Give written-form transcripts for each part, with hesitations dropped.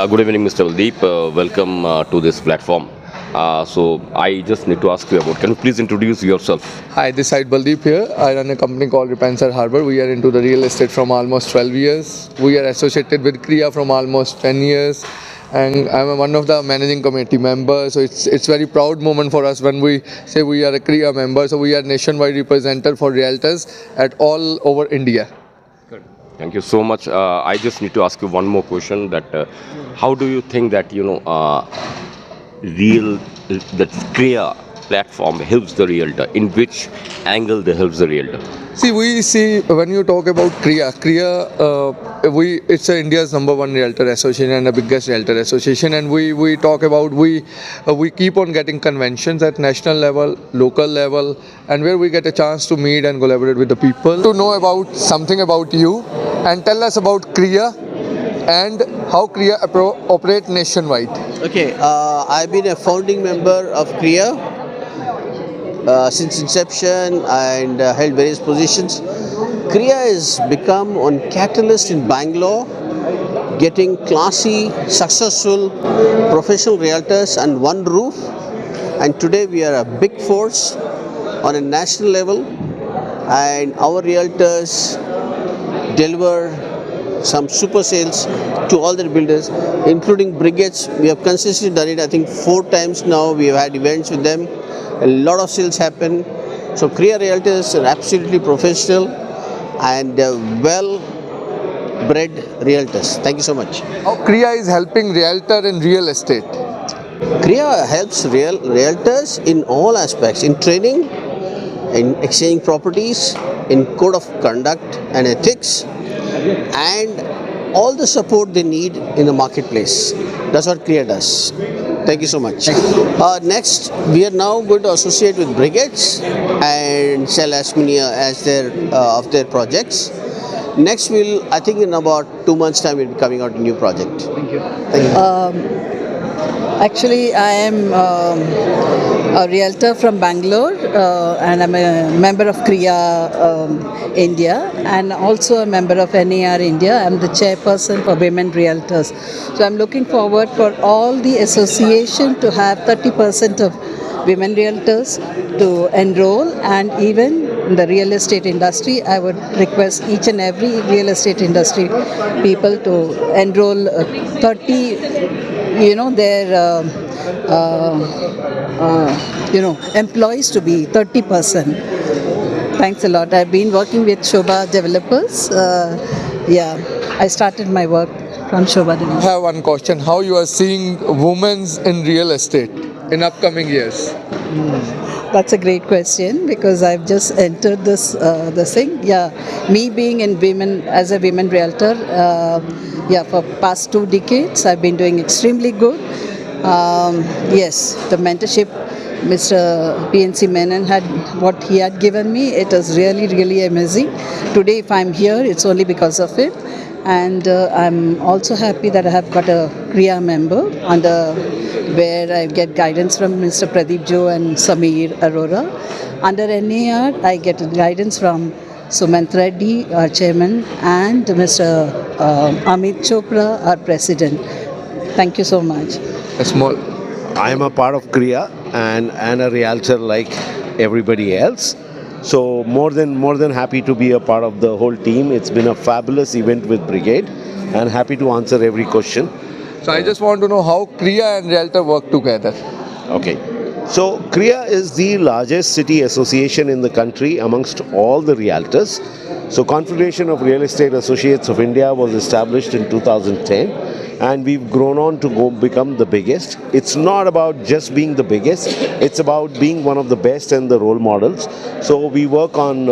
Good evening, Mr. Valdeep. Welcome to this platform. So I just need to ask you about. Can you please introduce yourself? Hi, this side Baldeep here. I run a company called Repansar Harbor. We are into the real estate from almost 12 years. We are associated with Kriya from almost 10 years. And I'm one of the managing committee members. So it's very proud moment for us when we say we are a Kriya member. So we are nationwide representative for realtors at all over India. Thank you so much. I just need to ask you one more question. That how do you think that real that Kriya platform helps the realtor? In which angle they helps the realtor? See, we see when you talk about it's India's number one realtor association and the biggest realtor association, and we talk about we keep on getting conventions at national level, local level, and where we get a chance to meet and collaborate with the people to know about something about you and tell us about Kriya and how Kriya operate nationwide. Okay, I've been a founding member of Kriya since inception and held various positions. Kriya has become one catalyst in Bangalore, getting classy, successful, professional realtors under one roof. And today we are a big force on a national level, and our realtors deliver some super sales to all their builders, including brigades. We have consistently done it, I think 4 times now. We have had events with them. A lot of sales happen. So Kriya Realtors are absolutely professional and well-bred realtors. Thank you so much. How Kriya is helping realtor in real estate. Kriya helps realtors in all aspects, in training, in exchanging properties, in code of conduct and ethics, and all the support they need in the marketplace. That's what Kriya does. Thank you so much. Next, we are now going to associate with brigades and sell as many as of their projects. Next, I think in about 2 months' time, we'll be coming out a new project. Thank you. Actually, I am a realtor from Bangalore and I'm a member of Kriya India and also a member of NAR India. I'm the chairperson for Women Realtors. So I'm looking forward for all the association to have 30% of women realtors to enroll, and even in the real estate industry, I would request each and every real estate industry people to enroll 30, their employees to be 30%. Thanks a lot. I've been working with Shobha Developers. I started my work from Shobha Developers. I have one question. How you are seeing women in real estate in upcoming years? That's a great question because I've just entered this thing. Yeah, me being in women as a women realtor, for past 2 decades, I've been doing extremely good. Yes, the mentorship Mr. PNC Menon what he had given me, it is really, really amazing. Today, if I'm here, it's only because of it. And I'm also happy that I have got a Kriya member where I get guidance from Mr. Pradeep Jo and Sameer Arora. Under NAR, I get guidance from Sumant Reddy, our chairman, and Mr. Amit Chopra, our president. Thank you so much. I am a part of Kriya and a realtor like everybody else. So more than happy to be a part of the whole team. It's been a fabulous event with Brigade and happy to answer every question. So I just want to know how Kriya and Realtor work together. Okay. So Kriya is the largest city association in the country amongst all the realtors. So Confederation of Real Estate Associates of India was established in 2010. And we've grown on to become the biggest. It's not about just being the biggest. It's about being one of the best and the role models. So we work on,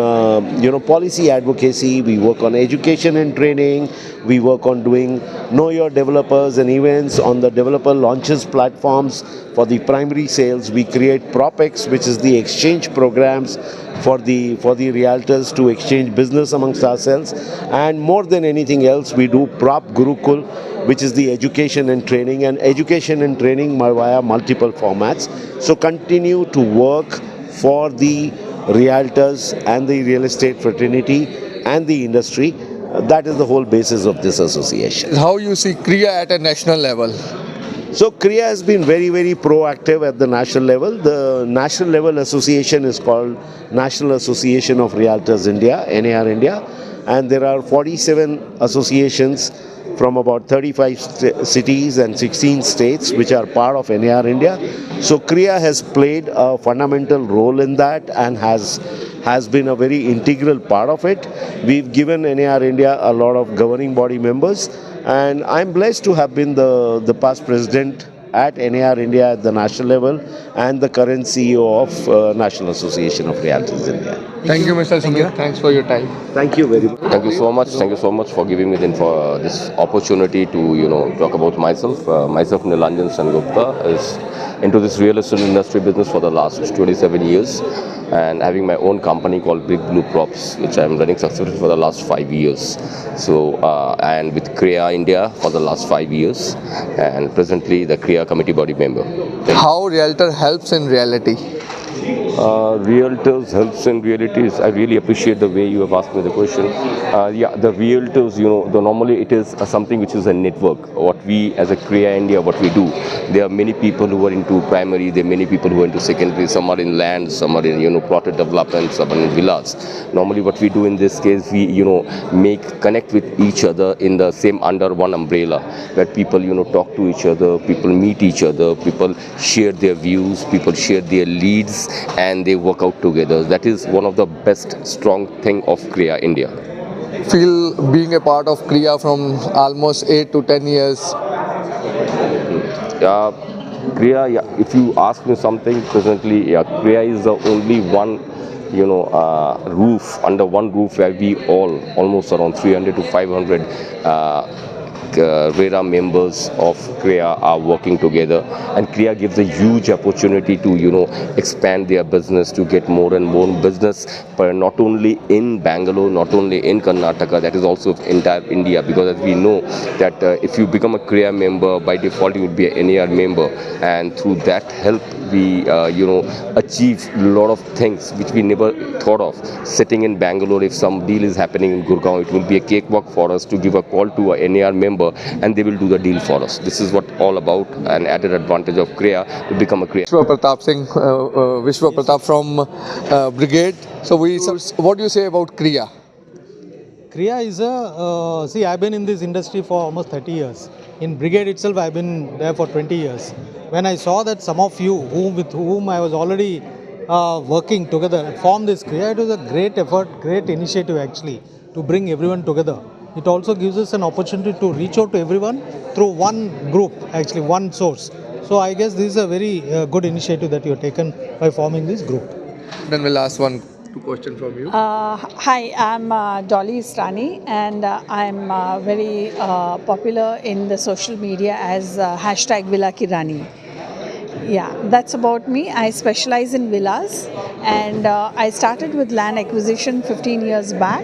policy advocacy. We work on education and training. We work on doing know your developers and events on the developer launches platforms for the primary sales. We create PropX, which is the exchange programs for the realtors to exchange business amongst ourselves. And more than anything else, we do Prop Gurukul, which is the education and training via multiple formats. So continue to work for the realtors and the real estate fraternity and the industry That is the whole basis of this association. How you see Kriya at a national level? So Kriya has been very, very proactive at the national level. The national level association is called National Association of Realtors India, NAR India, and there are 47 associations from about 35 cities and 16 states which are part of NAR India. So Kriya has played a fundamental role in that and has been a very integral part of it. We've given NAR India a lot of governing body members, and I'm blessed to have been the past president at NAR India at the national level and the current CEO of National Association of Realtors India. Thank you, Mr. Sumit. Thanks for your time. Thank you very much. Thank you so much. Thank you so much for giving me this opportunity to talk about myself. Myself, Nilanjan Sengupta, is into this real estate industry business for the last 27 years, and having my own company called Big Blue Props, which I'm running successfully for the last 5 years. So, and with Kriya India for the last 5 years, and presently the Kriya committee body member. How realtor helps in reality? Realtors helps in realities. I really appreciate the way you have asked me the question. Yeah, the realtors, normally it is something which is a network. What we as a Kriya India, what we do, there are many people who are into primary, there are many people who are into secondary, some are in land, some are in plotted development, some are in villas. Normally what we do in this case, we connect with each other in the same under one umbrella, where people talk to each other, people meet each other, people share their views, people share their leads, and they work out together. That is one of the best strong thing of Kriya India. Feel being a part of Kriya from almost 8 to 10 years. Kriya, yeah, if you ask me something presently, yeah, Kriya is the only one roof, under one roof, where we all, almost around 300 to 500 RERA members of Kriya are working together, and Kriya gives a huge opportunity to expand their business, to get more and more business, but not only in Bangalore, not only in Karnataka, that is also entire India, because as we know that if you become a Kriya member, by default you would be an NAR member, and through that help we achieve a lot of things which we never thought of. Sitting in Bangalore, if some deal is happening in Gurgaon, it will be a cakewalk for us to give a call to a NAR member and they will do the deal for us. This is what all about, an added advantage of Kriya to become a Kriya. Vishwa Pratap Singh, Vishwa Pratap from Brigade. So what do you say about Kriya? Kriya is see, I've been in this industry for almost 30 years. In Brigade itself, I've been there for 20 years. When I saw that some of you, with whom I was already working together, formed this Kriya, it was a great effort, great initiative actually, to bring everyone together. It also gives us an opportunity to reach out to everyone through one group, actually one source. So I guess this is a very good initiative that you have taken by forming this group. Then we'll ask two questions from you. Hi, I'm Dolly Israni, and I'm very popular in the social media as #Villa Kirani. Yeah, that's about me. I specialize in villas, and I started with land acquisition 15 years back.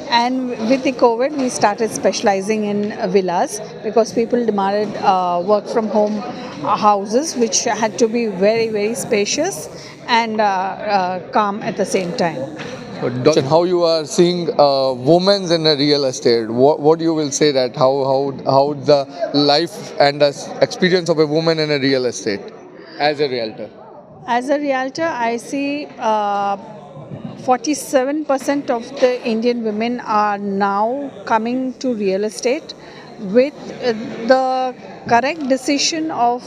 And with the COVID, we started specializing in villas because people demanded work from home houses, which had to be very, very spacious and calm at the same time. How you are seeing women in the real estate? What you will say that how the life and the experience of a woman in a real estate as a realtor? As a realtor, I see 47% of the Indian women are now coming to real estate with the correct decision of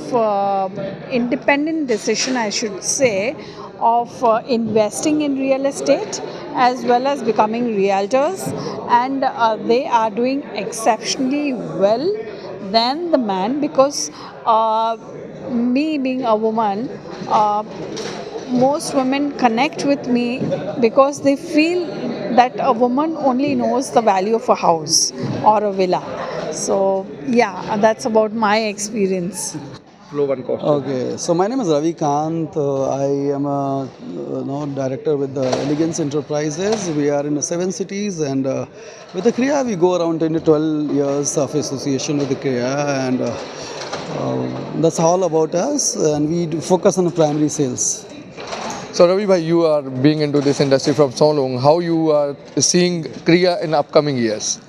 independent decision, I should say, of investing in real estate as well as becoming realtors, and they are doing exceptionally well than the man, because me being a woman, most women connect with me because they feel that a woman only knows the value of a house or a villa. So yeah, that's about my experience. One question. Okay, so my name is Ravi Kant. I am a director with the Elegance Enterprises. We are in 7 cities, and with the Kriya we go around 10 to 12 years of association with the Kriya, and that's all about us, and we do focus on the primary sales. So Ravi bhai, you are being into this industry from so long. How you are seeing Kriya in upcoming years?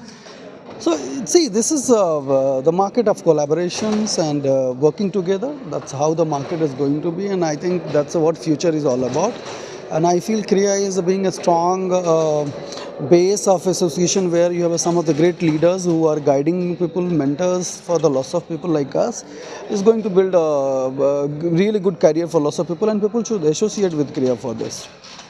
So see, this is the market of collaborations and working together. That's how the market is going to be, and I think that's what future is all about. And I feel Kriya is being a strong base of association where you have some of the great leaders who are guiding people, mentors for the lots of people like us, is going to build a really good career for lots of people, and people should associate with Kriya for this.